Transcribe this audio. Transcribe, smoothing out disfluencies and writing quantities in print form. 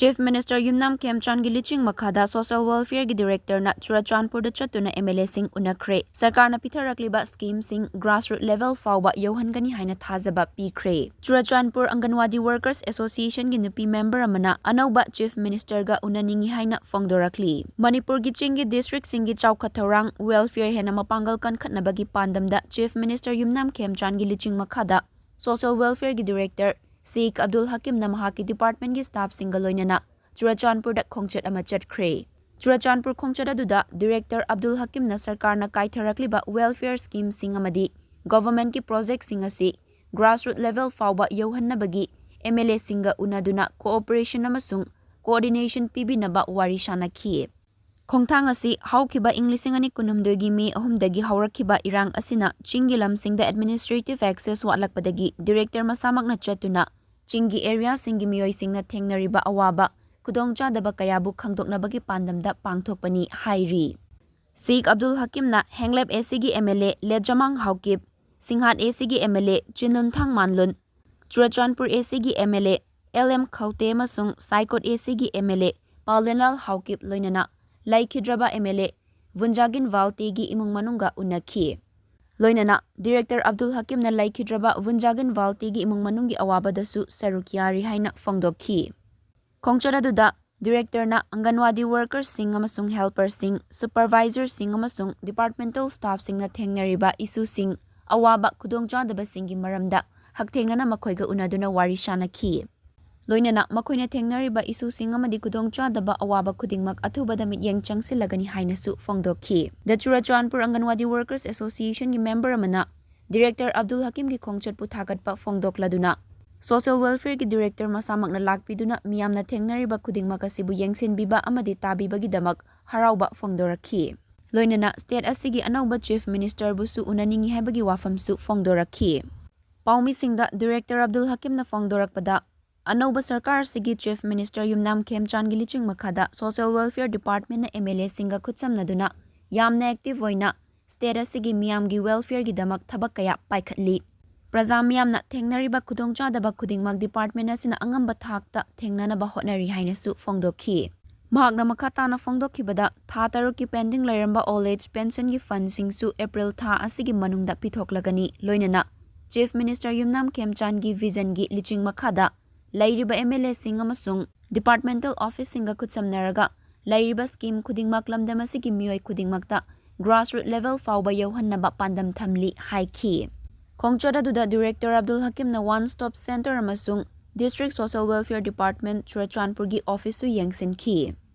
Chief Minister Yumnam Khemchand Singh Makhada Social Welfare gi Director na Churachandpur da chatuna MLA sing unakre. Sarkar na pitharakliba scheme sing grassroots level fawba yohangani haina thazaba pikre. Churachandpur Anganwadi Workers Association gi nupi member amana anauba Chief Minister ga unaningi haina fongdorakli. Manipur gi chingi district singi chawkatharang welfare hena mapangal kan khatnabagi pandamda Chief Minister Yumnam Khemchand Singh Makhada Social Welfare gi Director Sheikh Abdul Hakim na mahaki department gi staff single loinana Churachandpur da khongchat ama chatkre. Churachandpur khongchat aduda Director Abdul Hakim na sarkar na kaitharakliba welfare scheme sing amadi government ki project sing asi grassroots level fawba yohannabagi MLA singa unaduna cooperation amasung coordination pibinaba wari shanakhi. Khongthang asi haukiba Englising ani kunumdoi gi mi ahumdagi haurakhiba irang asina chingi lamsingda administrative access watlakpadagi director masamak na chatuna chingi area singi miyoi singna thengnariba awaba kudongchadaba kayabu khangdoknabagi pandamda pangthokpani hairi. Sheikh Abdul Hakim na Henglep AC gi MLA Lejamang Haukip, Singhat AC gi MLA Chinlunthang Manlun, Churachandpur AC gi MLA LM Khaute masung Saikot AC gi MLA Paulenal Haukip loinana Laikhidraba MLA Vunjagin Valti gi imung manunga unakhi. Loinana Director Abdul Hakim na Laikhidraba Vunjagin Valti gi imung manungi awabadasu sarukyari haina fongdokhi. Khongcharaduda Director na Anganwadi Workers Singh amasung Helper Singh, Supervisor Singh amasung departmental staff sing na thengnariba isu sing awaba kudongchadaba singi maramda hakthengnana makhoiga unaduna wari shanakhi. Loinana makoina thengnariba isu sing amadi kudongchadaba awaba khudingmak athubada mityeng changsilagani hainasu fongdokhi. The Churachandpur Anganwadi Workers Association gi member amana Director Abdul Hakim gi khongchat pu thagatpa fongdokladuna Social Welfare gi Director masamak na lakpiduna miyamna thengnariba khudingmak asibu yengsinbiba amadi tabibagi damak harauba fongdorakhi. Loinana state asigi anauba Chief Minister busu unaningi haibagi wafamsu fongdorakhi. Paumi singda Director Abdul Hakim na fongdorakpada Anauba Sarkar Sigi Chief Minister Yumnam Khemchand Singh Makhada Social Welfare Department na MLA singa khutsam naduna yamna active oina state asigi miyam gi welfare gi damak thabak kaya paikhatli. Praja miyam na thengnariba khudongchadaba khudingmak department asina angamba thakta thengnanaba hotnari hainasu fongdokhi. Mahakna makhatana fongdokhibada tha taruki pending lairamba old age pension gi fund singsu April tha asigi manungda pithoklagani loinana Chief Minister Yumnam Khemchand gi vision gi liching makhada Lairiba MLA sing amasung departmental office singa kutsamnaraga Lairiba scheme khudingmak lamdamasigi miyoi khudingmakta grassroots level fawba yohannaba pandam thamli haikhi. Khongchadaduda Director Abdul Hakim na one stop center amasung District Social Welfare Department Churachandpur gi office su yengsinkhi.